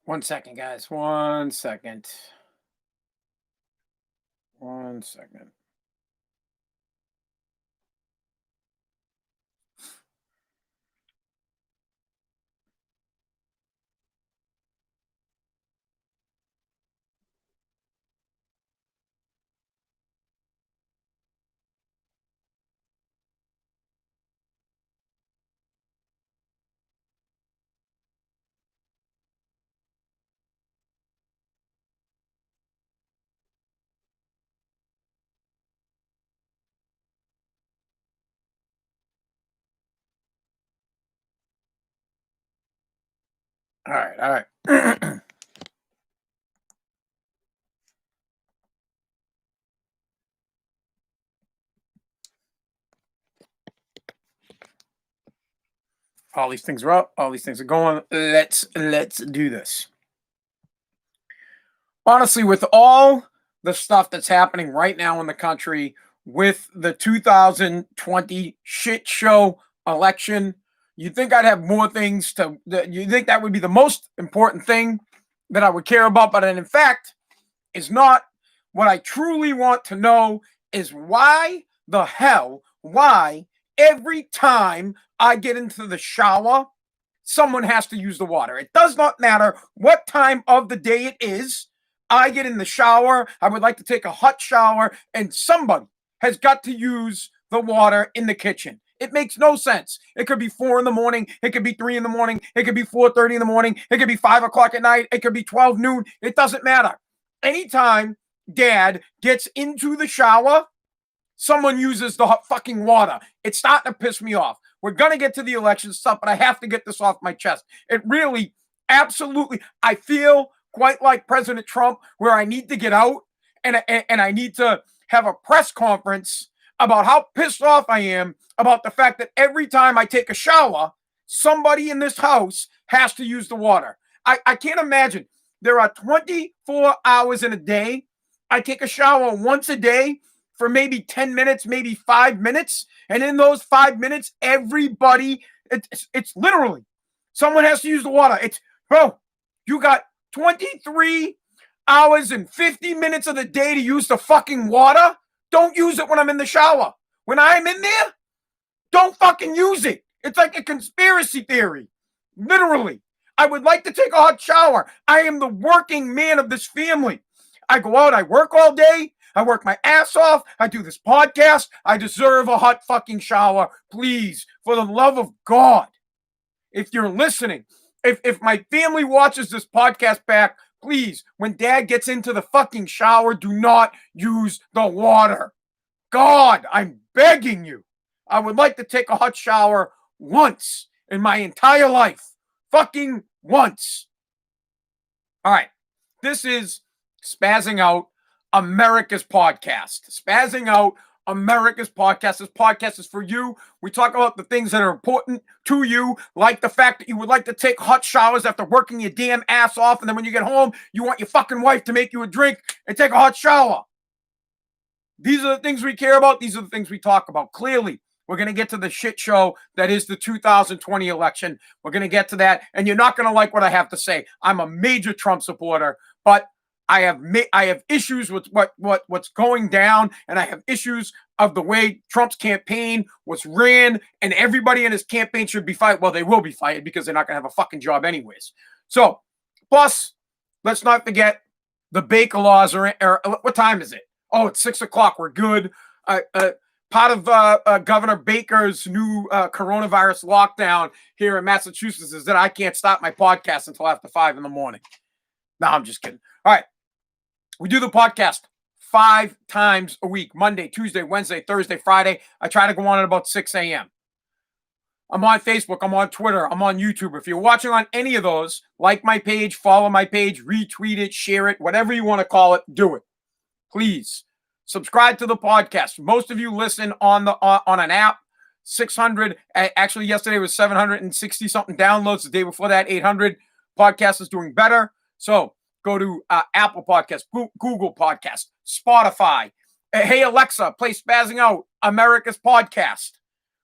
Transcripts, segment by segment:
1 second, guys. 1 second. 1 second. All right, all right. All these things are up. All these things are going. Let's do this. Honestly, with all the stuff that's happening right now in the country with the 2020 shit show election, you think I'd have more things to, you think that would be the most important thing that I would care about, but in fact, is not. What I truly want to know is why the hell, why every time I get into the shower, someone has to use the water. It does not matter what time of the day it is. I get in the shower. I would like to take a hot shower, and somebody has got to use the water in the kitchen. It makes no sense. It could be 4 in the morning. It could be 3 in the morning. It could be 4:30 in the morning. It could be 5 o'clock at night. It could be 12 noon. It doesn't matter. Anytime dad gets into the shower, someone uses the hot fucking water. It's starting to piss me off. We're going to get to the election stuff, but I have to get this off my chest. It really, absolutely, I feel quite like President Trump, where I need to get out and I need to have a press conference about how pissed off I am about the fact that every time I take a shower, somebody in this house has to use the water. I can't imagine. There are 24 hours in a day. I take a shower once a day for maybe 10 minutes, maybe 5 minutes. And in those 5 minutes, everybody, it's literally, someone has to use the water. It's, bro, you got 23 hours and 50 minutes of the day to use the fucking water. Don't use it when I'm in the shower. When I'm in there, don't fucking use it. It's like a conspiracy theory. Literally. I would like to take a hot shower. I am the working man of this family. I go out, I work all day. I work my ass off. I do this podcast. I deserve a hot fucking shower. Please, for the love of God, if you're listening, if my family watches this podcast back, please, when dad gets into the fucking shower, do not use the water. God, I'm begging you. I would like to take a hot shower once in my entire life. Fucking once. All right. This is Spazzing Out, America's podcast. Spazzing Out, America's podcast. This podcast is for you. We talk about the things that are important to you, like the fact that you would like to take hot showers after working your damn ass off, and then when you get home, you want your fucking wife to make you a drink and take a hot shower. These are the things we care about. These are the things we talk about. Clearly, we're going to get to the shit show that is the 2020 election. We're going to get to that, and you're not going to like what I have to say. I'm a major Trump supporter, but I have issues with what's going down, and I have issues of the way Trump's campaign was ran, and everybody in his campaign should be fired. Well, they will be fired because they're not going to have a fucking job anyways. So, plus, let's not forget the Baker laws are what time is it? Oh, it's 6 o'clock. We're good. Part of Governor Baker's new coronavirus lockdown here in Massachusetts is that I can't start my podcast until after 5 in the morning. No, I'm just kidding. All right. We do the podcast 5 times a week, Monday, Tuesday, Wednesday, Thursday, Friday. I try to go on at about 6 a.m. I'm on Facebook. I'm on Twitter. I'm on YouTube. If you're watching on any of those, like my page, follow my page, retweet it, share it, whatever you want to call it, do it. Please subscribe to the podcast. Most of you listen on an app. 600. Actually, yesterday was 760 something downloads. The day before that, 800. Podcast is doing better. So go to Apple Podcasts, Google Podcasts, Spotify. Hey, Alexa, play Spazzing Out, America's podcast.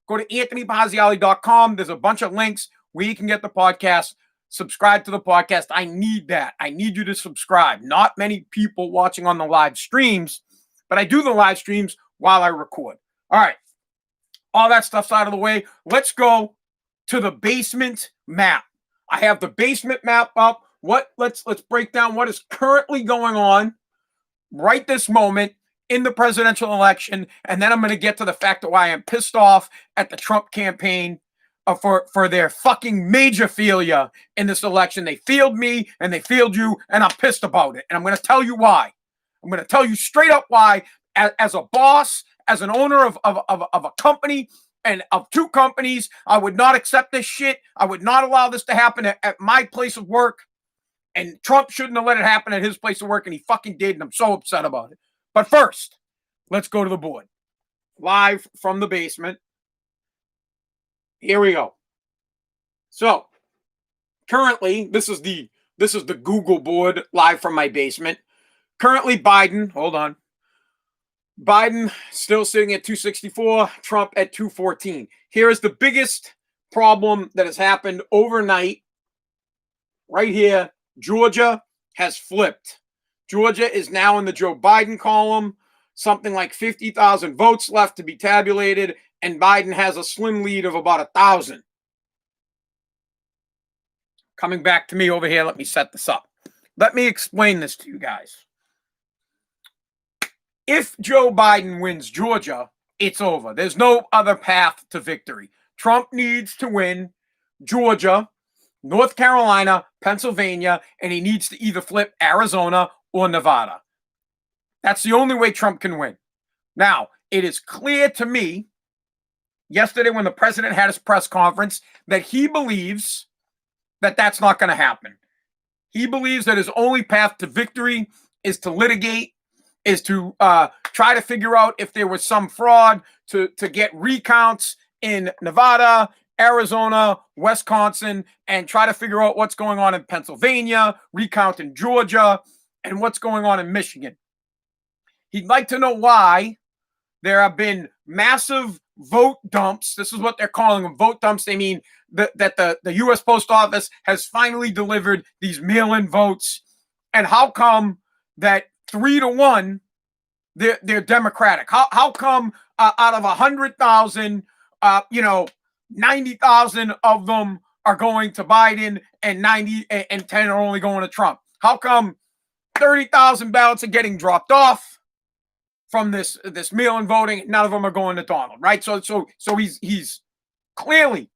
Go to anthonybaziali.com. There's a bunch of links where you can get the podcast. subscribe to the podcast. I need that. I need you to subscribe. Not many people watching on the live streams, but I do the live streams while I record. All right. All that stuff's out of the way. Let's go to the basement map. I have the basement map up. Let's break down what is currently going on right this moment in the presidential election, and then I'm going to get to the fact of why I'm pissed off at the Trump campaign for their fucking major failure in this election. They failed me and they failed you, and I'm pissed about it. And I'm going to tell you why. I'm going to tell you straight up why, as a boss, as an owner of a company and of two companies, I would not accept this shit. I would not allow this to happen at my place of work. And Trump shouldn't have let it happen at his place of work, and he fucking did, and I'm so upset about it. But first, let's go to the board. Live from the basement. Here we go. So, currently, this is the Google board live from my basement. Currently, Biden, hold on. Biden still sitting at 264, Trump at 214. Here is the biggest problem that has happened overnight. Right here, Georgia has flipped. Georgia is now in the Joe Biden column, something like 50,000 votes left to be tabulated, and Biden has a slim lead of about 1,000. Coming back to me over here, let me set this up. Let me explain this to you guys. If Joe Biden wins Georgia, it's over. There's no other path to victory. Trump needs to win Georgia, North Carolina, Pennsylvania, and he needs to either flip Arizona or Nevada. That's the only way Trump can win. Now, it is clear to me, yesterday when the president had his press conference, that he believes that that's not going to happen. He believes that his only path to victory is to litigate, is to try to figure out if there was some fraud, to get recounts in Nevada, Arizona, Wisconsin, and try to figure out what's going on in Pennsylvania, recount in Georgia, and what's going on in Michigan. He'd like to know why there have been massive vote dumps. This is what they're calling them, vote dumps. They mean that the U.S. Post Office has finally delivered these mail-in votes. And how come that 3-1, they're Democratic? How come out of 100,000, 90,000 of them are going to Biden and 90 and 10 are only going to Trump? How come 30,000 ballots are getting dropped off from this mail-in voting? None of them are going to Donald, right? So he's clearly,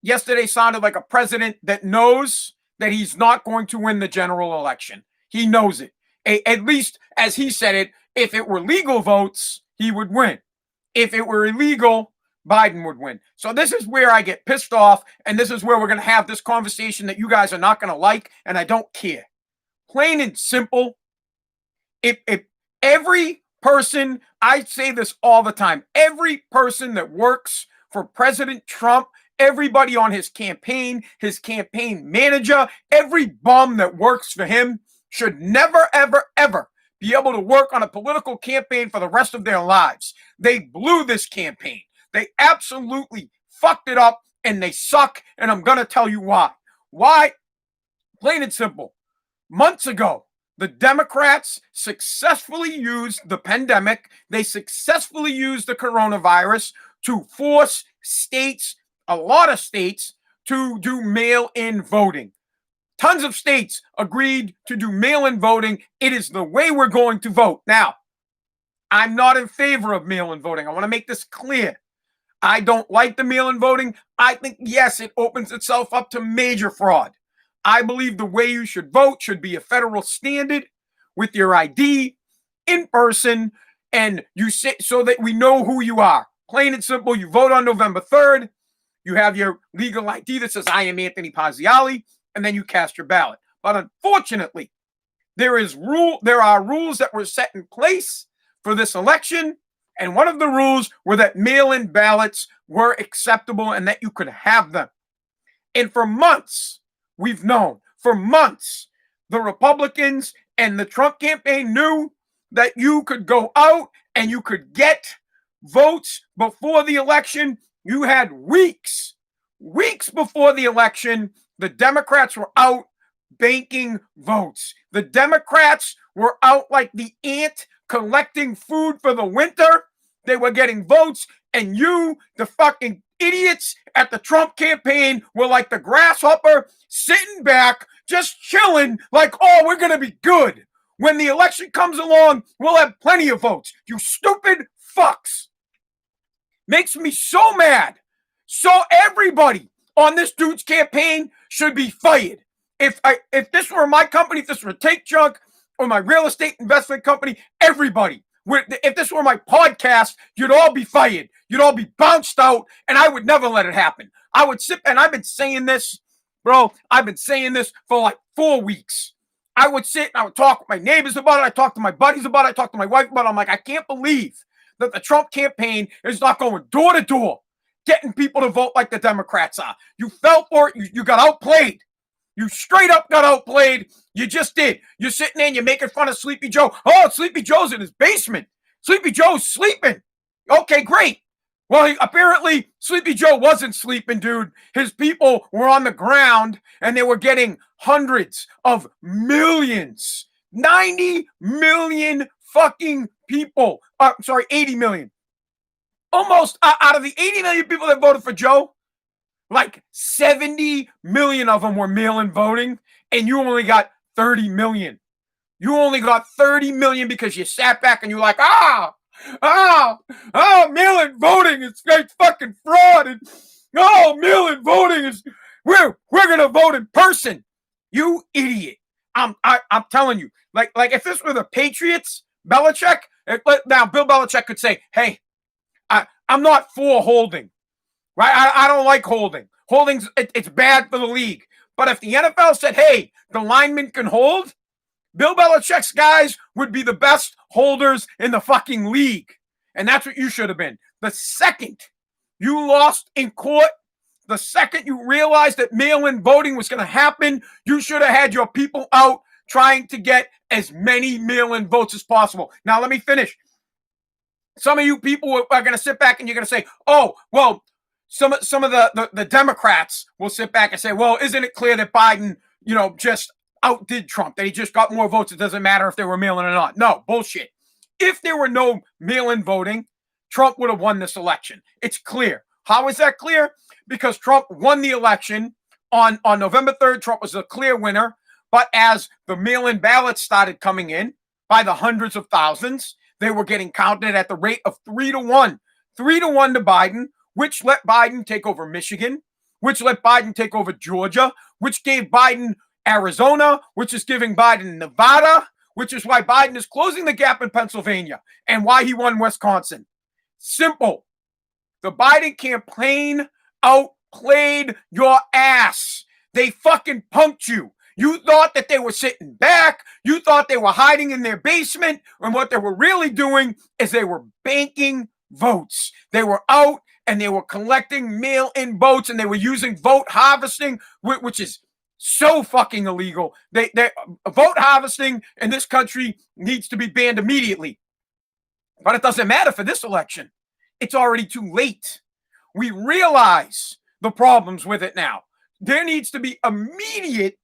yesterday sounded like a president that knows that he's not going to win the general election. He knows it. At least, as he said it, if it were legal votes, he would win. If it were illegal, Biden would win. So this is where I get pissed off, and this is where we're going to have this conversation that you guys are not going to like, and I don't care. Plain and simple, if every person, I say this all the time, every person that works for President Trump, everybody on his campaign manager, every bum that works for him should never, ever, ever be able to work on a political campaign for the rest of their lives. They blew this campaign. They absolutely fucked it up, and they suck, and I'm going to tell you why. Why? Plain and simple. Months ago, the Democrats successfully used the pandemic. They successfully used the coronavirus to force states, a lot of states, to do mail-in voting. Tons of states agreed to do mail-in voting. It is the way we're going to vote. Now, I'm not in favor of mail-in voting. I want to make this clear. I don't like the mail-in voting. I think, yes, it opens itself up to major fraud. I believe the way you should vote should be a federal standard with your ID in person, and you sit so that we know who you are. Plain and simple, you vote on November 3rd. You have your legal ID that says, I am Anthony Pazziali, and then you cast your ballot. But unfortunately, there are rules that were set in place for this election, and one of the rules were that mail-in ballots were acceptable and that you could have them. And for months, we've known, for months, the Republicans and the Trump campaign knew that you could go out and you could get votes before the election. You had weeks before the election The Democrats were out banking votes. The Democrats were out like the ant collecting food for the winter. They were getting votes, and you, the fucking idiots at the Trump campaign, were like the grasshopper sitting back, just chilling, like, oh, we're going to be good. When the election comes along, we'll have plenty of votes. You stupid fucks. Makes me so mad. So everybody on this dude's campaign should be fired. If this were my company, if this were Take Junk or my real estate investment company, everybody. If this were my podcast, you'd all be fired. You'd all be bounced out, and I would never let it happen. I would sit, and I've been saying this, bro. I've been saying this for like 4 weeks. I would sit and I would talk with my neighbors about it. I talk to my buddies about it. I talk to my wife about it. I'm like, I can't believe that the Trump campaign is not going door to door, getting people to vote like the Democrats are. You fell for it. You got outplayed. You straight up got outplayed. You just did. You're sitting there and you're making fun of Sleepy Joe. Oh, Sleepy Joe's in his basement. Sleepy Joe's sleeping. Okay, great. Well, apparently Sleepy Joe wasn't sleeping, dude. His people were on the ground and they were getting hundreds of millions. 90 million fucking people. 80 million. Almost out of the 80 million people that voted for Joe, like 70 million of them were mail-in voting, and you only got 30 million. You only got 30 million because you sat back and you're like, mail-in voting is like fucking fraud. And mail-in voting is we're gonna vote in person. You idiot. I'm telling you, like if this were the Patriots, Belichick, now Bill Belichick could say, hey, I'm not for holding. Right? I don't like holding. Holding's it's bad for the league. But if the NFL said, hey, the linemen can hold, Bill Belichick's guys would be the best holders in the fucking league. And that's what you should have been. The second you lost in court, the second you realized that mail-in voting was going to happen, you should have had your people out trying to get as many mail-in votes as possible. Now, let me finish. Some of you people are going to sit back and you're going to say, oh, well, some of the Democrats will sit back and say, well, isn't it clear that Biden, just outdid Trump, that he just got more votes? It doesn't matter if they were mail-in or not. No, bullshit. If there were no mail-in voting, Trump would have won this election. It's clear. How is that clear? Because Trump won the election on November 3rd. Trump was the clear winner. But as the mail-in ballots started coming in by the hundreds of thousands, they were getting counted at the rate of 3-1. 3-1 to Biden, which let Biden take over Michigan, which let Biden take over Georgia, which gave Biden Arizona, which is giving Biden Nevada, which is why Biden is closing the gap in Pennsylvania and why he won Wisconsin. Simple. The Biden campaign outplayed your ass. They fucking punked you. You thought that they were sitting back. You thought they were hiding in their basement. And what they were really doing is they were banking votes. They were out and they were collecting mail-in votes, and they were using vote harvesting, which is so fucking illegal. Vote harvesting in this country needs to be banned immediately. But it doesn't matter for this election. It's already too late. We realize the problems with it now. There needs to be immediate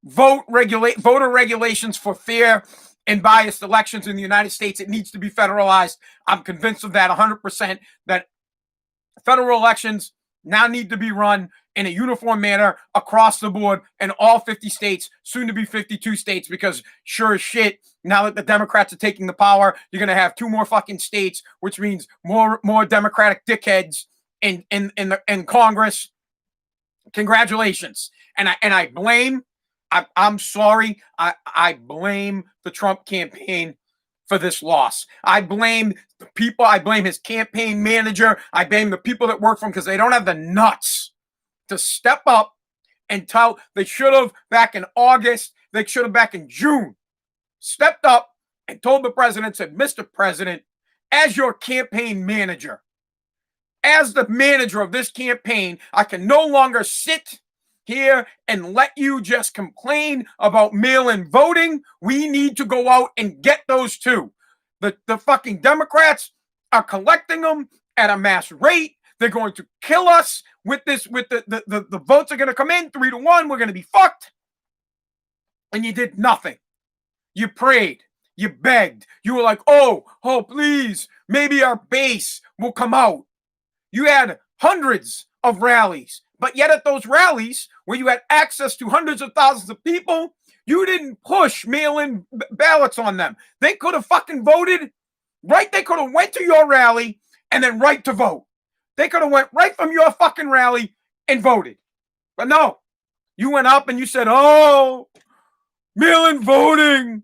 voter regulations for fair and biased elections in the United States. It needs to be federalized. I'm convinced of that 100%, that federal elections now need to be run in a uniform manner across the board in all 50 states, soon to be 52 states, because sure as shit, now that the Democrats are taking the power, you're going to have 2 more fucking states, which means more Democratic dickheads in Congress. Congratulations. And I blame, I'm sorry, I blame the Trump campaign for this loss. I blame the people. I blame his campaign manager. I blame the people that work for him because they don't have the nuts to step up and tell. They should have back in August. They should have back in June stepped up and told the president, said, Mr. President, as your campaign manager, as the manager of this campaign, I can no longer sit here and let you just complain about mail-in voting. We need to go out and get those too. The fucking Democrats are collecting them at a mass rate. They're going to kill us with this, with the votes are going to come in 3-1. We're going to be fucked. And you did nothing. You prayed. You begged. You were like, oh, please, maybe our base will come out. You had hundreds of rallies, but yet at those rallies where you had access to hundreds of thousands of people, you didn't push mail-in ballots on them. They could have fucking voted, right? They could have went to your rally and then right to vote. They could have went right from your fucking rally and voted. But no, you went up and you said, oh, mail-in voting,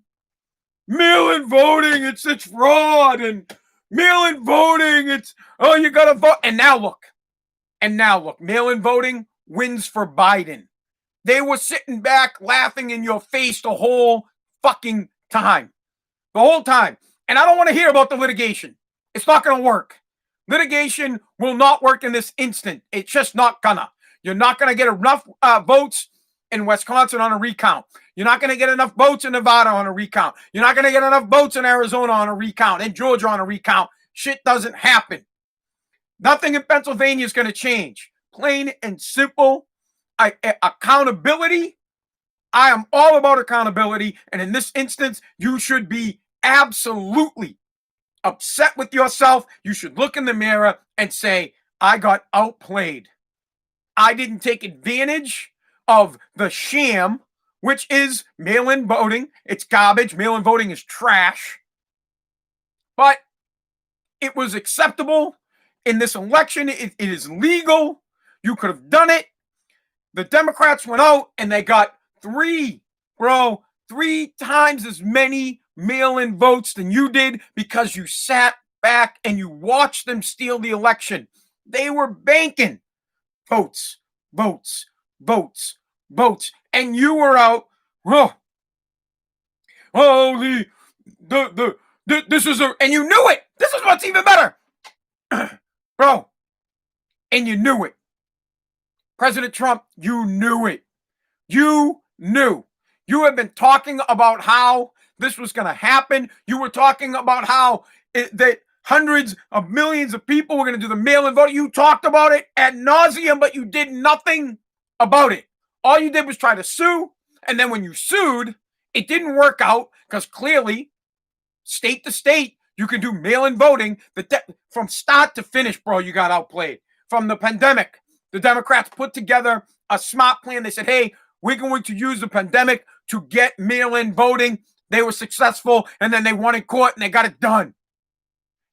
it's fraud, and mail-in voting, you gotta vote. And now look, mail-in voting wins for Biden. They were sitting back laughing in your face the whole fucking time. The whole time. And I don't want to hear about the litigation. It's not going to work. Litigation will not work in this instant. It's just not gonna. You're not going to get enough votes in Wisconsin on a recount. You're not going to get enough votes in Nevada on a recount. You're not going to get enough votes in Arizona on a recount, in Georgia on a recount. Shit doesn't happen. Nothing in Pennsylvania is going to change. Plain and simple. Accountability. I am all about accountability. And in this instance, you should be absolutely upset with yourself. You should look in the mirror and say, I got outplayed. I didn't take advantage of the sham, which is mail-in voting. It's garbage. Mail-in voting is trash. But it was acceptable in this election. It is legal. You could have done it. The Democrats went out and they got 3 times as many mail-in votes than you did because you sat back and you watched them steal the election. They were banking votes. And you were out, this is and you knew it. This is what's even better. Bro, and you knew it. President Trump, you knew it. You knew. You have been talking about how this was going to happen. You were talking about how that hundreds of millions of people were going to do the mail-in vote. You talked about it ad nauseum, but you did nothing about it. All you did was try to sue. And then when you sued, it didn't work out because clearly, state to state, you can do mail-in voting. From start to finish, bro, you got outplayed. From the pandemic, the Democrats put together a smart plan. They said, hey, we're going to use the pandemic to get mail-in voting. They were successful, and then they won in court, and they got it done.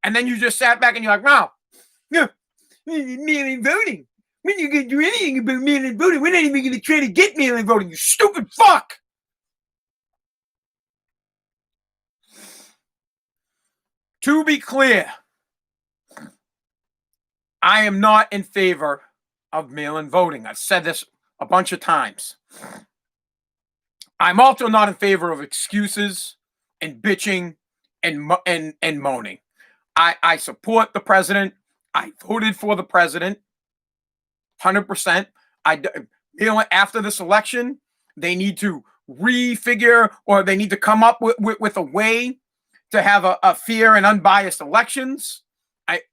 And then you just sat back, and you're like, wow, mail-in voting. When are you going to do anything about mail-in voting? We're not even going to try to get mail-in voting, you stupid fuck. To be clear, I am not in favor of mail-in voting. I've said this a bunch of times. I'm also not in favor of excuses and bitching and moaning. I support the president. I voted for the president, 100%. After this election, they need to refigure, or they need to come up with a way to have a fair and unbiased elections.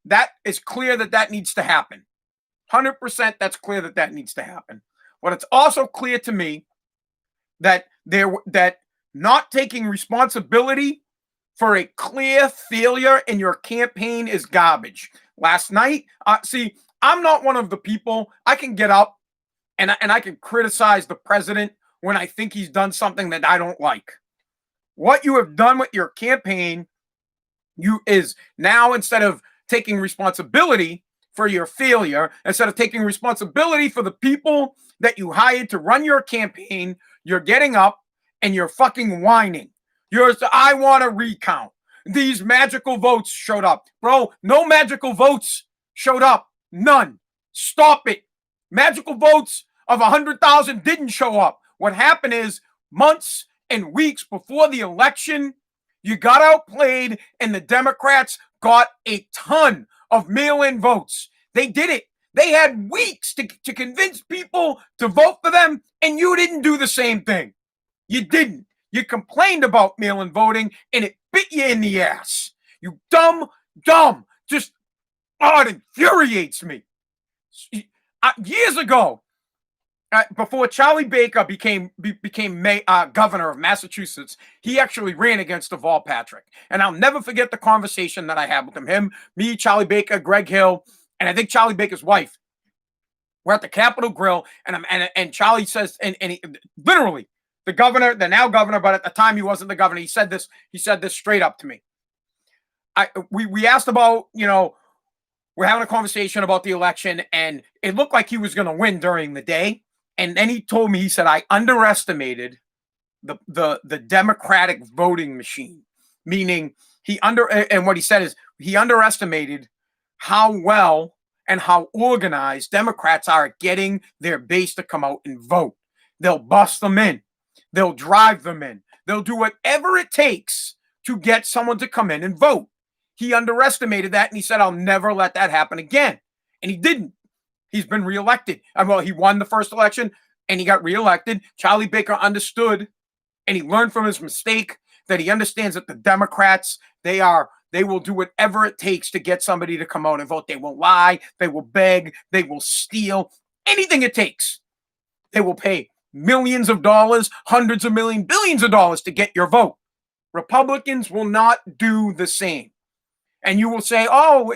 That is clear that needs to happen. 100% that's clear that needs to happen. But it's also clear to me that not taking responsibility for a clear failure in your campaign is garbage. Last night, see, I'm not one of the people, I can get up and I can criticize the president when I think he's done something that I don't like. What you have done with your campaign, is now, instead of taking responsibility for your failure, instead of taking responsibility for the people that you hired to run your campaign, you're getting up and you're fucking whining. I want a recount. These magical votes showed up. Bro, no magical votes showed up. None. Stop it. Magical votes of 100,000 didn't show up. What happened is, months and weeks before the election, you got outplayed and the Democrats got a ton of mail-in votes. They did it. They had weeks to convince people to vote for them, and you didn't do the same thing. You didn't. You complained about mail-in voting, and it bit you in the ass. You dumb. Just, it infuriates me. Years ago, before Charlie Baker became governor of Massachusetts, he actually ran against Deval Patrick. And I'll never forget the conversation that I had with him. Me, Charlie Baker, Greg Hill, and I think Charlie Baker's wife. We're at the Capitol Grill, and Charlie says, and he, literally, the governor, the now governor, but at the time he wasn't the governor. He said this straight up to me. We asked about, we're having a conversation about the election, and it looked like he was going to win during the day. And then he told me, he said, I underestimated the Democratic voting machine, meaning and what he said is he underestimated how well and how organized Democrats are at getting their base to come out and vote. They'll bust them in. They'll drive them in. They'll do whatever it takes to get someone to come in and vote. He underestimated that, and he said, I'll never let that happen again. And he didn't. He's been reelected. Well, he won the first election, and he got reelected. Charlie Baker understood, and he learned from his mistake that he understands that the Democrats, they will do whatever it takes to get somebody to come out and vote. They will lie. They will beg. They will steal. Anything it takes. They will pay millions of dollars, hundreds of millions, billions of dollars to get your vote. Republicans will not do the same. And you will say, oh,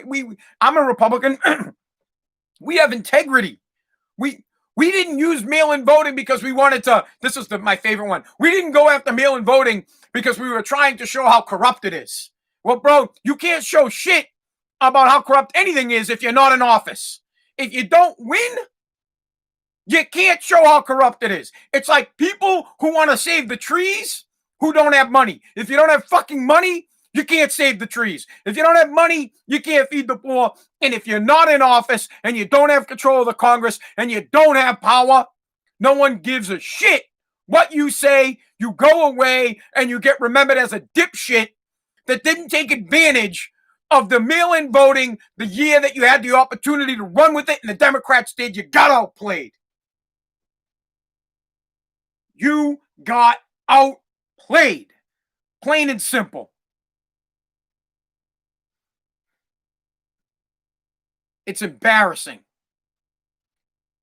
I'm a Republican. We have integrity. We didn't use mail-in voting because we wanted to. This is my favorite one. We didn't go after mail-in voting because we were trying to show how corrupt it is. Well, bro, you can't show shit about how corrupt anything is if you're not in office. If you don't win, you can't show how corrupt it is. It's like people who want to save the trees who don't have money. If you don't have fucking money, you can't save the trees. If you don't have money, you can't feed the poor. And if you're not in office and you don't have control of the Congress and you don't have power, no one gives a shit what you say. You go away and you get remembered as a dipshit that didn't take advantage of the mail-in voting the year that you had the opportunity to run with it and the Democrats did. You got outplayed. You got outplayed. Plain and simple. It's embarrassing.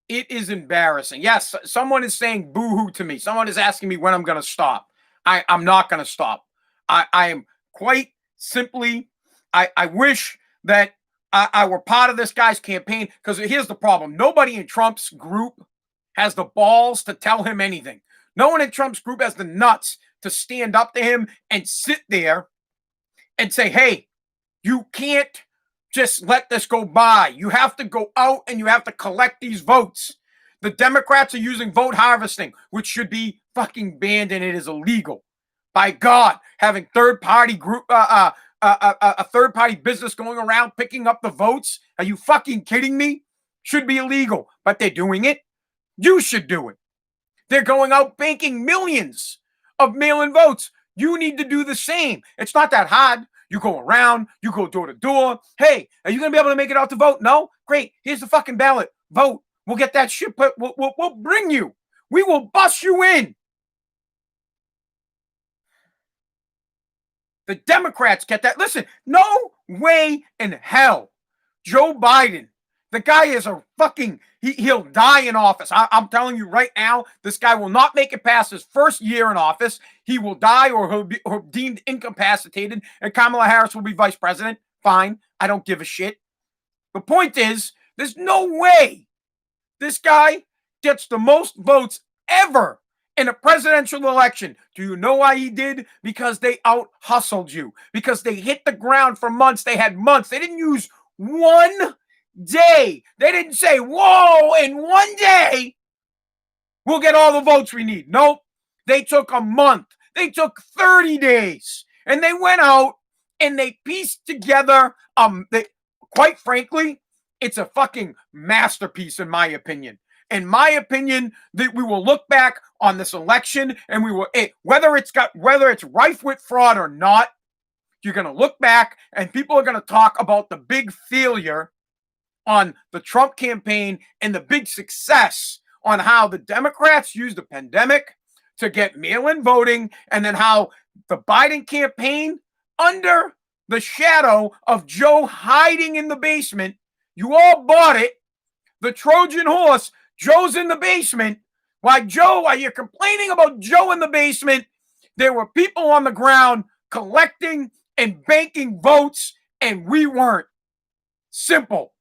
It is embarrassing. Yes, someone is saying boo-hoo to me. Someone is asking me when I'm going to stop. I'm not going to stop. I am quite simply, I wish that I were part of this guy's campaign, because here's the problem. Nobody in Trump's group has the balls to tell him anything. No one in Trump's group has the nuts to stand up to him and sit there and say, hey, you can't just let this go by. You have to go out and you have to collect these votes. The Democrats are using vote harvesting, which should be fucking banned, and it is illegal. By God, having third-party group, a third-party business going around picking up the votes. Are you fucking kidding me? Should be illegal, but they're doing it. You should do it. They're going out banking millions of mail-in votes. You need to do the same. It's not that hard. You go around, you go door to door. Hey, are you going to be able to make it out to vote? No? Great. Here's the fucking ballot. Vote. We'll get that shit, but we'll bring you. We will bust you in. The Democrats get that. Listen, no way in hell. Joe Biden, the guy is a fucking, he'll die in office. I'm telling you right now, this guy will not make it past his first year in office. He will die or he'll be deemed incapacitated, and Kamala Harris will be vice president. Fine. I don't give a shit. The point is, there's no way this guy gets the most votes ever in a presidential election. Do you know why he did? Because they out-hustled you. Because they hit the ground for months. They had months. They didn't use one day. They didn't say, whoa, in one day, we'll get all the votes we need. Nope. They took a month. They took 30 days. And they went out and they pieced together, quite frankly, it's a fucking masterpiece, in my opinion. In my opinion, that we will look back on this election and we will, whether it's rife with fraud or not, you're going to look back and people are going to talk about the big failure on the Trump campaign and the big success on how the Democrats used the pandemic to get mail-in voting, and then how the Biden campaign, under the shadow of Joe hiding in the basement, you all bought it. the Trojan horse, Joe's in the basement. While you're complaining about Joe in the basement, there were people on the ground collecting and banking votes, and we weren't. Simple.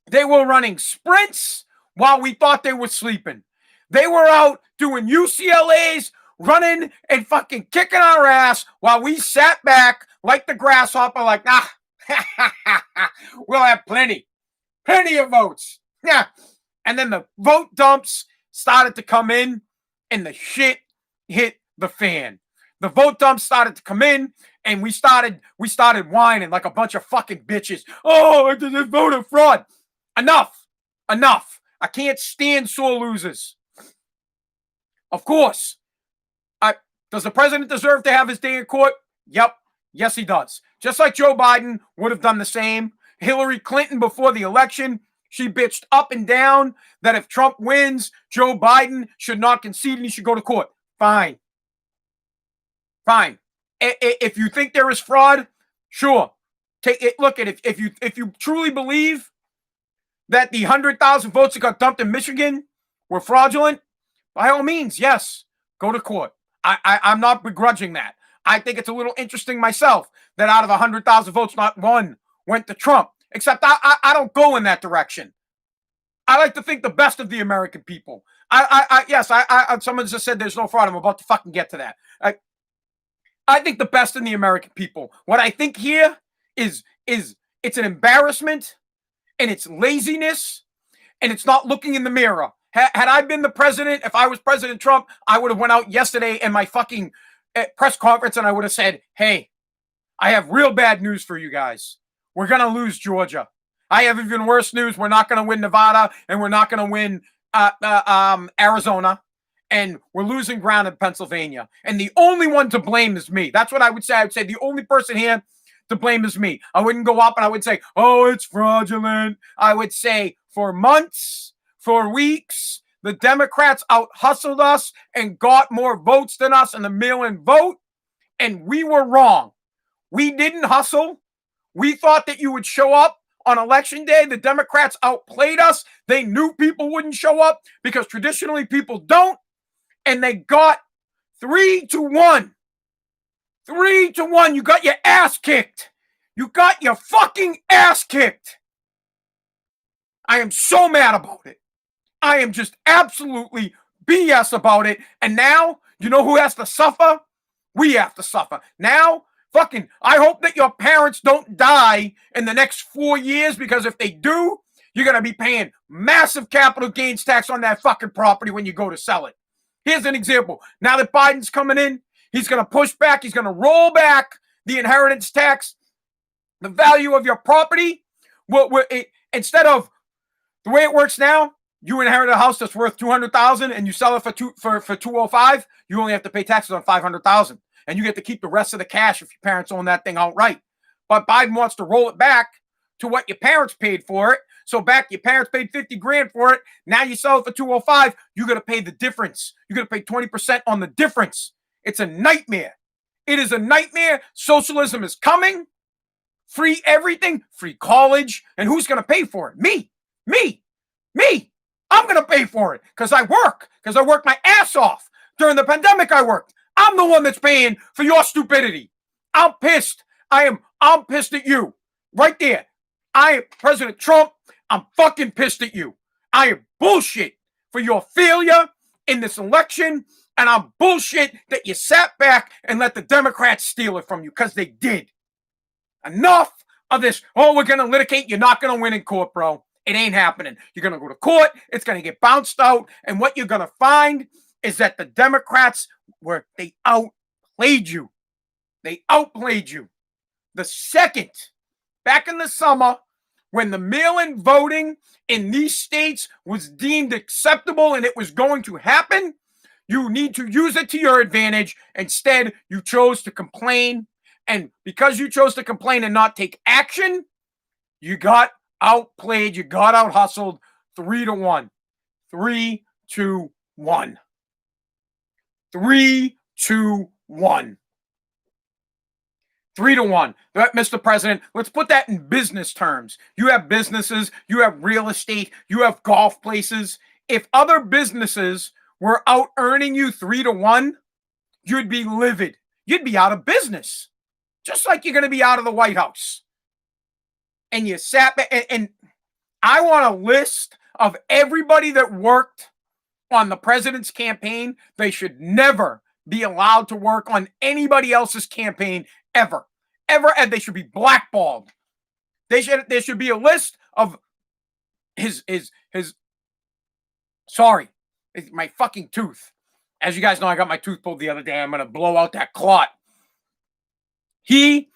They were running sprints while we thought they were sleeping. They were out doing UCLA's, running and fucking kicking our ass while we sat back like the grasshopper, like, we'll have plenty of votes. Yeah. And then the vote dumps started to come in, and the shit hit the fan. The vote dumps started to come in, and we started whining like a bunch of fucking bitches. Oh, it's a voter fraud. Enough. I can't stand sore losers. Of course. Does the president deserve to have his day in court? Yep. Yes, he does. Just like Joe Biden would have done the same. Hillary Clinton, before the election, she bitched up and down that if Trump wins, Joe Biden should not concede and he should go to court. Fine. If you think there is fraud, sure. Take it. Look at it. If you truly believe that the 100,000 votes that got dumped in Michigan were fraudulent, by all means, yes, go to court. I'm not begrudging that. I think it's a little interesting myself that out of 100,000 votes, not one went to Trump. Except I don't go in that direction. I like to think the best of the American people. Yes, someone just said there's no fraud. I'm about to fucking get to that. I think the best in the American people. What I think here is it's an embarrassment, and it's laziness, and it's not looking in the mirror. Had I been the president, if I was President Trump, I would have went out yesterday in my fucking press conference and I would have said, hey, I have real bad news for you guys. We're going to lose Georgia. I have even worse news. We're not going to win Nevada, and we're not going to win Arizona, and we're losing ground in Pennsylvania. And the only one to blame is me. That's what I would say. I would say the only person here to blame is me. I wouldn't go up and I would say, oh, it's fraudulent. I would say for months, for weeks, the Democrats out-hustled us and got more votes than us in the mail-in vote, and we were wrong. We didn't hustle. We thought that you would show up on election day. The Democrats outplayed us. They knew people wouldn't show up because traditionally people don't, and they got 3-1. 3-1. You got your ass kicked. You got your fucking ass kicked. I am so mad about it. I am just absolutely BS about it. And now, you know who has to suffer? We have to suffer. Now, fucking, I hope that your parents don't die in the next 4 years, because if they do, you're going to be paying massive capital gains tax on that fucking property when you go to sell it. Here's an example. Now that Biden's coming in, he's going to push back. He's going to roll back the inheritance tax. The value of your property, instead of the way it works now, you inherit a house that's worth $200,000 and you sell it for $205,000. You only have to pay taxes on $500,000, and you get to keep the rest of the cash if your parents own that thing outright. But Biden wants to roll it back to what your parents paid for it. So back, your parents paid $50,000 for it. Now you sell it for $205,000. You're gonna pay the difference. You're gonna pay 20% on the difference. It's a nightmare. It is a nightmare. Socialism is coming. Free everything, free college, and who's gonna pay for it? Me. I'm going to pay for it because I work my ass off. During the pandemic, I worked. I'm the one that's paying for your stupidity. I'm pissed. I'm pissed at you. Right there. President Trump, I'm fucking pissed at you. I am bullshit for your failure in this election, and I'm bullshit that you sat back and let the Democrats steal it from you, because they did. Enough of this. Oh, we're going to litigate. You're not going to win in court, bro. It ain't happening. You're going to go to court. It's going to get bounced out. And what you're going to find is that the Democrats they outplayed you. They outplayed you. The second, back in the summer, when the mail-in voting in these states was deemed acceptable and it was going to happen, you need to use it to your advantage. Instead, you chose to complain. And because you chose to complain and not take action, you got outplayed, you got out hustled 3-1. 3-1. 3-1. 3-1. Mr. President, let's put that in business terms. You have businesses, you have real estate, you have golf places. If other businesses were out earning you 3-1, you'd be livid. You'd be out of business. Just like you're going to be out of the White House. And you sat back, and I want a list of everybody that worked on the president's campaign. They should never be allowed to work on anybody else's campaign ever. And they should be blackballed. There should be a list of his sorry, my fucking tooth. As you guys know, I got my tooth pulled the other day. I'm going to blow out that clot. He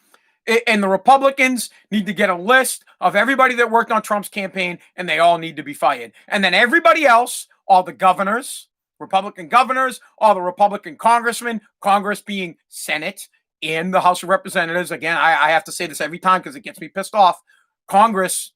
and the Republicans need to get a list of everybody that worked on Trump's campaign, and they all need to be fired. And then everybody else, all the governors, Republican governors, all the Republican congressmen, Congress being Senate and the House of Representatives. Again, I have to say this every time because it gets me pissed off. Congress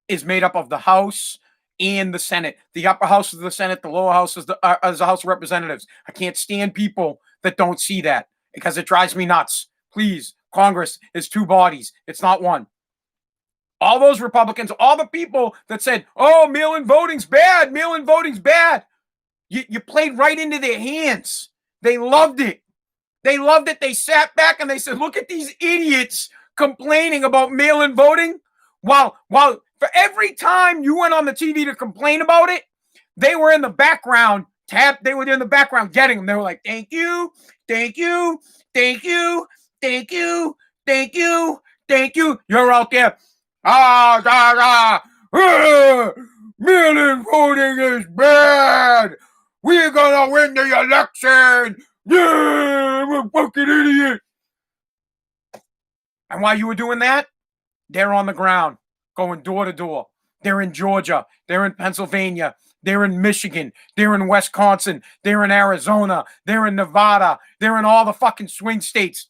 is made up of the House and the Senate. The upper house is the Senate, the lower house is the House of Representatives. I can't stand people that don't see that because it drives me nuts. Please, Congress is two bodies. It's not one. All those Republicans, all the people that said, oh, mail-in voting's bad, mail-in voting's bad. You played right into their hands. They loved it. They loved it. They sat back and they said, look at these idiots complaining about mail-in voting. While for every time you went on the TV to complain about it, they were in the background. They were in the background getting them. They were like, thank you, thank you, thank you, thank you, thank you, thank you. You're out there. Mail-in voting is bad. We're gonna win the election. Yeah, I'm a fucking idiot. And while you were doing that, they're on the ground, going door to door. They're in Georgia. They're in Pennsylvania. They're in Michigan. They're in Wisconsin. They're in Arizona. They're in Nevada. They're in all the fucking swing states.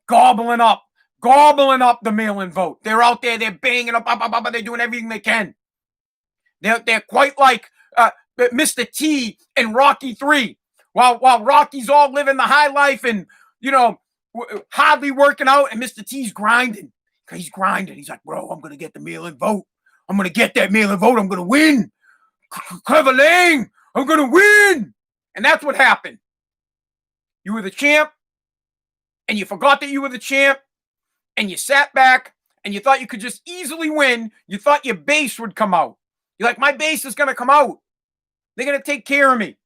Gobbling up the mail-in vote. They're out there. They're banging up. They're doing everything they can. They're quite like Mr. T in Rocky 3. While Rocky's all living the high life and, hardly working out, and Mr. T's grinding. He's grinding. He's like, bro, I'm going to get the mail-in vote. I'm going to get that mail-in vote. I'm going to win. Clever Lang, I'm going to win. And that's what happened. You were the champ, and you forgot that you were the champ, and you sat back, and you thought you could just easily win. You thought your base would come out. You're like, my base is going to come out. They're going to take care of me.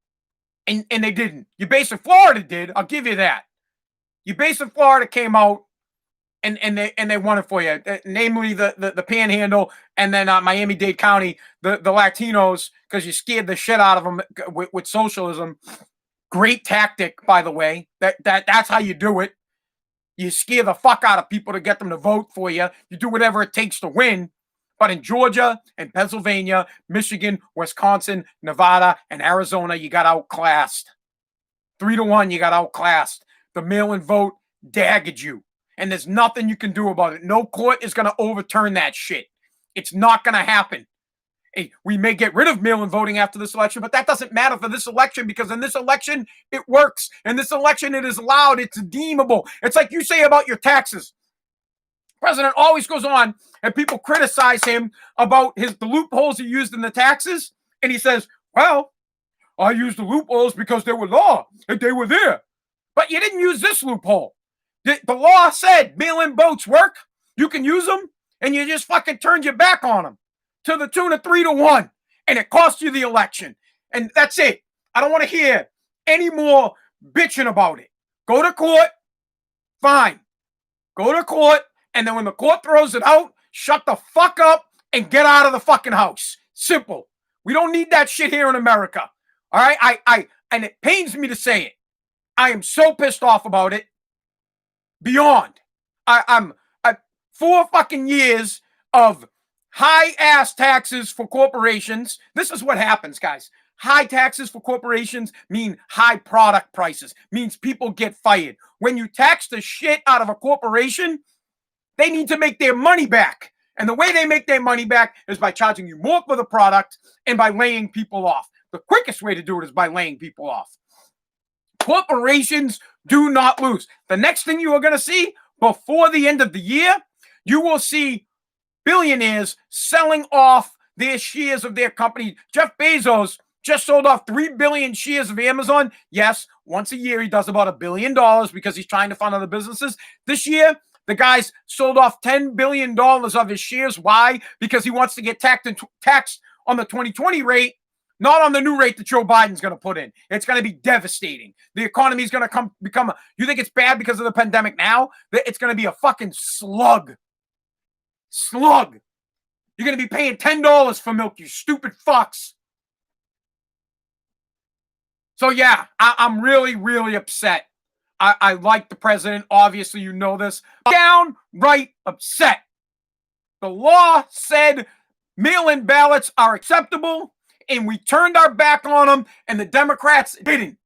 And they didn't. Your base in Florida did. I'll give you that. Your base in Florida came out, and they won it for you. Namely, the Panhandle, and then Miami-Dade County, the Latinos, because you scared the shit out of them with socialism. Great tactic, by the way. That's how you do it. You scare the fuck out of people to get them to vote for you. You do whatever it takes to win. But in Georgia and Pennsylvania, Michigan, Wisconsin, Nevada, and Arizona, you got outclassed. 3-1, you got outclassed. The mail-in vote daggered you. And there's nothing you can do about it. No court is going to overturn that shit. It's not going to happen. Hey, we may get rid of mail-in voting after this election, but that doesn't matter for this election, because in this election, it works. In this election, it is allowed. It's deemable. It's like you say about your taxes. President always goes on and people criticize him about the loopholes he used in the taxes. And he says, well, I used the loopholes because they were law and they were there. But you didn't use this loophole. The law said mail-in votes work. You can use them, and you just fucking turned your back on them to the tune of 3-1. And it cost you the election. And that's it. I don't want to hear any more bitching about it. Go to court. Fine. Go to court. And then when the court throws it out, shut the fuck up and get out of the fucking house. Simple. We don't need that shit here in America. All right? And it pains me to say it. I am so pissed off about it. Beyond. I'm 4 fucking years of high-ass taxes for corporations. This is what happens, guys. High taxes for corporations mean high product prices. Means people get fired. When you tax the shit out of a corporation, they need to make their money back. And the way they make their money back is by charging you more for the product and by laying people off. The quickest way to do it is by laying people off. Corporations Do not lose. The next thing you are going to see before the end of the year, you will see billionaires selling off their shares of their company. Jeff Bezos just sold off 3 billion shares of Amazon. Yes, once a year he does about $1 billion because he's trying to fund other businesses. This year, the guy's sold off $10 billion of his shares. Why? Because he wants to get taxed on the 2020 rate, not on the new rate that Joe Biden's going to put in. It's going to be devastating. The economy is going to become. You think it's bad because of the pandemic now? It's going to be a fucking slug. Slug. You're going to be paying $10 for milk, you stupid fucks. So yeah, I'm really, really upset. I like the president. Obviously, you know this. Downright upset. The law said mail-in ballots are acceptable, and we turned our back on them, and the Democrats didn't.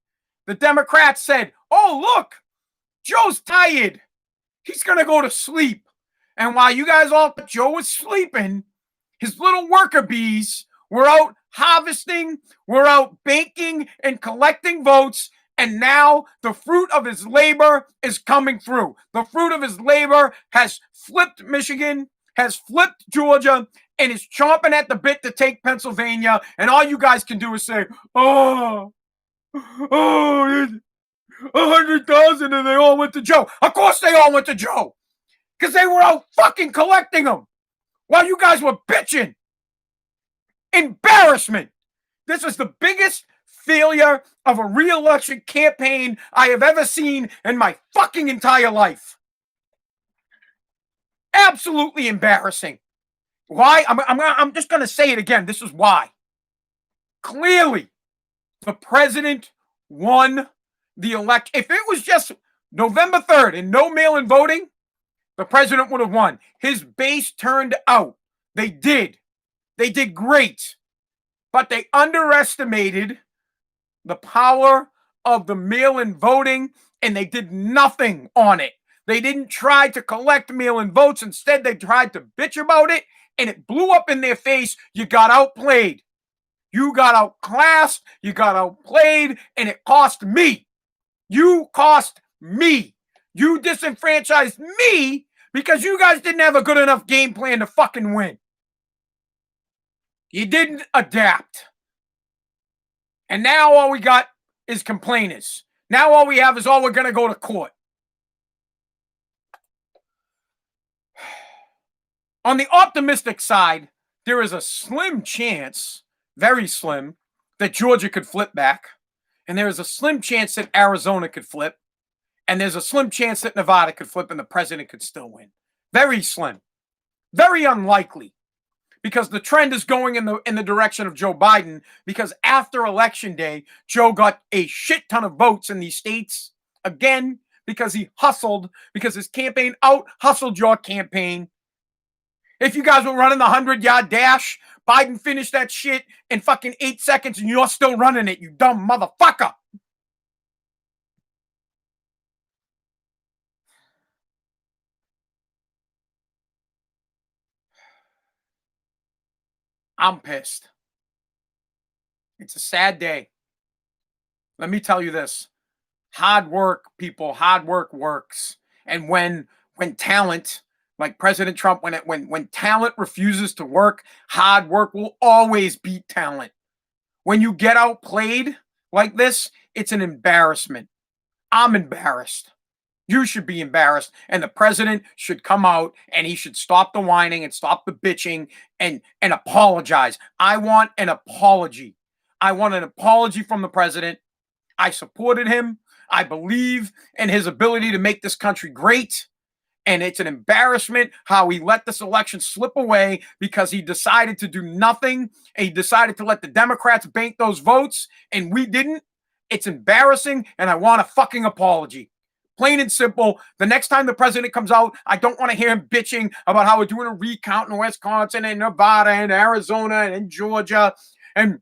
The Democrats said, oh, look, Joe's tired. He's going to go to sleep. And while you guys all thought Joe was sleeping, his little worker bees were out harvesting, were out baking and collecting votes, and now the fruit of his labor is coming through. The fruit of his labor has flipped Michigan, has flipped Georgia, and is chomping at the bit to take Pennsylvania. And all you guys can do is say, oh, 100,000, and they all went to Joe. Of course they all went to Joe, because they were out fucking collecting them while you guys were bitching. Embarrassment. This is the biggest failure of a re-election campaign I have ever seen in my fucking entire life. Absolutely embarrassing. Why? I'm just going to say it again. This is why. Clearly, the president won the election. If it was just November 3rd and no mail-in voting, the president would have won. His base turned out. They did. They did great. But they underestimated the power of the mail-in voting, and they did nothing on it. They didn't try to collect mail-in votes. Instead, they tried to bitch about it, and it blew up in their face. You got outplayed. You got outclassed. You got outplayed, and it cost me. You cost me. You disenfranchised me because you guys didn't have a good enough game plan to fucking win. You didn't adapt. And now all we got is complainers. Now all we have is, we're going to go to court. On the optimistic side, there is a slim chance, very slim, that Georgia could flip back. And there is a slim chance that Arizona could flip. And there's a slim chance that Nevada could flip and the president could still win. Very slim. Very unlikely. Because the trend is going in the direction of Joe Biden, because after Election Day, Joe got a shit ton of votes in these states, again, because he hustled, because his campaign out-hustled your campaign. If you guys were running the 100-yard dash, Biden finished that shit in fucking 8 seconds, and you're still running it, you dumb motherfucker. I'm pissed. It's a sad day. Let me tell you this. Hard work, people, hard work works. And when talent, like President Trump, when talent refuses to work, hard work will always beat talent. When you get outplayed like this, it's an embarrassment. I'm embarrassed. You should be embarrassed, and the president should come out and he should stop the whining and stop the bitching and apologize. I want an apology. I want an apology from the president. I supported him. I believe in his ability to make this country great. And it's an embarrassment how he let this election slip away because he decided to do nothing. And he decided to let the Democrats bank those votes, and we didn't. It's embarrassing, and I want a fucking apology. Plain and simple. The next time the president comes out, I don't want to hear him bitching about how we're doing a recount in Wisconsin and Nevada and Arizona and in Georgia. And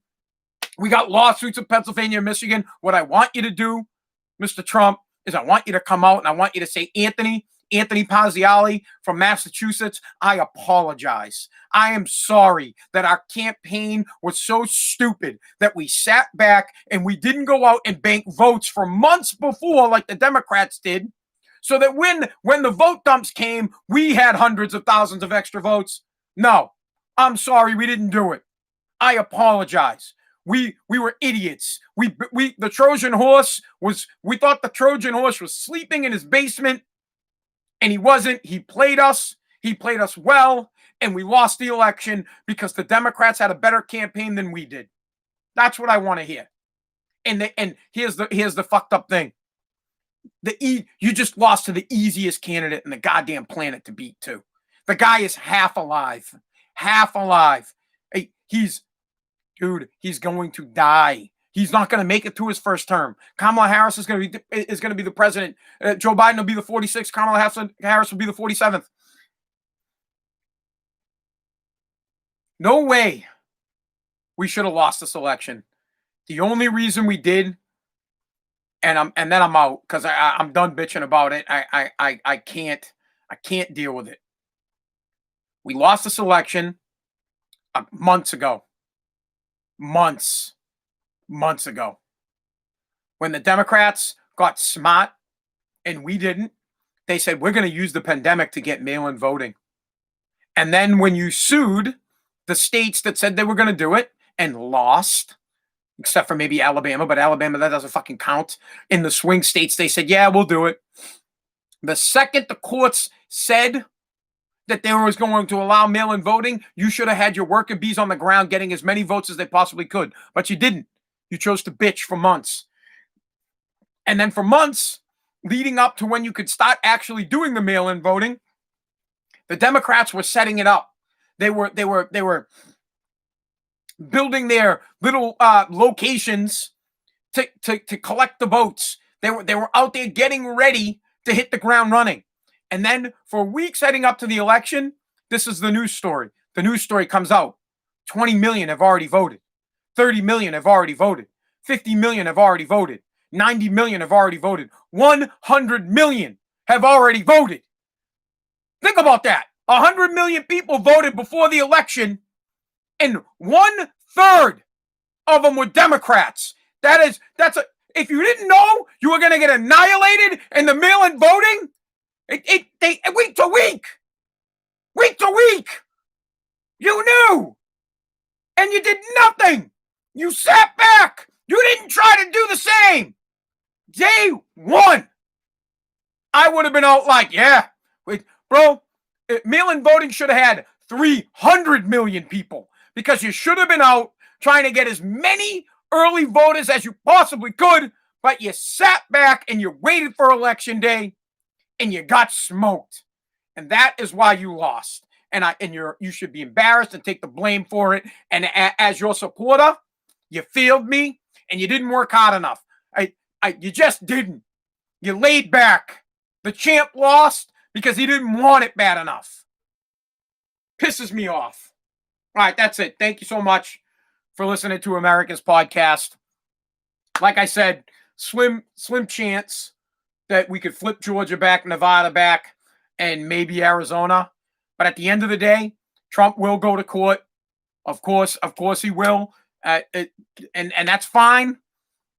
we got lawsuits in Pennsylvania and Michigan. What I want you to do, Mr. Trump, is I want you to come out and I want you to say, Anthony, Anthony Pazziali from Massachusetts, I apologize. I am sorry that our campaign was so stupid that we sat back and we didn't go out and bank votes for months before like the Democrats did, so that when the vote dumps came, we had hundreds of thousands of extra votes. No, I'm sorry we didn't do it. I apologize. We were idiots. We the Trojan horse was, we thought the Trojan horse was sleeping in his basement, and he wasn't. He played us. He played us well, and we lost the election because the Democrats had a better campaign than we did. That's what I want to hear. And here's the fucked up thing. You just lost to the easiest candidate in the goddamn planet to beat too. The guy is half alive. Half alive. He's going to die. He's not going to make it to his first term. Kamala Harris is going to be the president. Joe Biden will be the 46th. Kamala Harris will be the 47th. No way we should have lost this election. The only reason we did, and then I'm out because I'm done bitching about it. I can't deal with it. We lost this election months ago. Months ago. When the Democrats got smart and we didn't, they said, we're going to use the pandemic to get mail-in voting. And then when you sued the states that said they were going to do it and lost, except for maybe Alabama, but Alabama, that doesn't fucking count. In the swing states, they said, yeah, we'll do it. The second the courts said that they was going to allow mail-in voting, you should have had your worker bees on the ground getting as many votes as they possibly could. But you didn't. You chose to bitch for months. And then for months, leading up to when you could start actually doing the mail-in voting, the Democrats were setting it up. They were building their little locations to collect the votes. They were out there getting ready to hit the ground running. And then for weeks heading up to the election, this is the news story. The news story comes out. 20 million have already voted. 30 million have already voted. 50 million have already voted. 90 million have already voted. 100 million have already voted. Think about that. 100 million people voted before the election, and 1/3 of them were Democrats. If you didn't know you were going to get annihilated in the mail-in voting, week to week, you knew, and you did nothing. You sat back. You didn't try to do the same. Day one, I would have been out like, yeah, bro, mail-in voting should have had 300 million people, because you should have been out trying to get as many early voters as you possibly could, but you sat back and you waited for election day and you got smoked. And that is why you lost. And you should be embarrassed and take the blame for it. And as your supporter, you failed me and you didn't work hard enough. You just didn't. You laid back. The champ lost because he didn't want it bad enough. Pisses me off. All right, that's it. Thank you so much for listening to America's podcast. Like I said, slim chance that we could flip Georgia back, Nevada back, and maybe Arizona. But at the end of the day, Trump will go to court. Of course he will. And that's fine.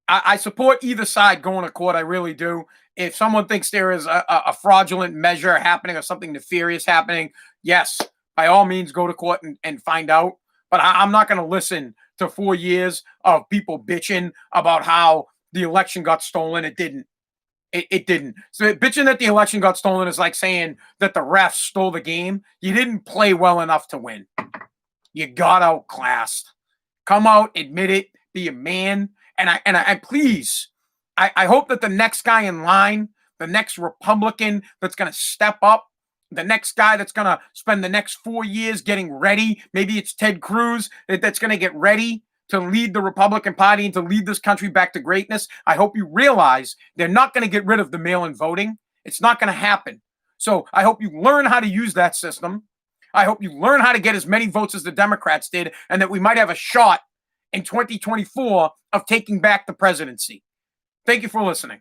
I support either side going to court. I really do. If someone thinks there is a fraudulent measure happening or something nefarious happening, yes, by all means, go to court and find out. But I'm not going to listen to 4 years of people bitching about how the election got stolen. It didn't. It didn't. So bitching that the election got stolen is like saying that the refs stole the game. You didn't play well enough to win. You got outclassed. Come out, admit it, be a man. And I please, I hope that the next guy in line, the next Republican that's going to step up, the next guy that's going to spend the next 4 years getting ready, maybe it's Ted Cruz that's going to get ready to lead the Republican Party and to lead this country back to greatness. I hope you realize they're not going to get rid of the mail-in voting. It's not going to happen. So I hope you learn how to use that system. I hope you learn how to get as many votes as the Democrats did, and that we might have a shot in 2024 of taking back the presidency. Thank you for listening.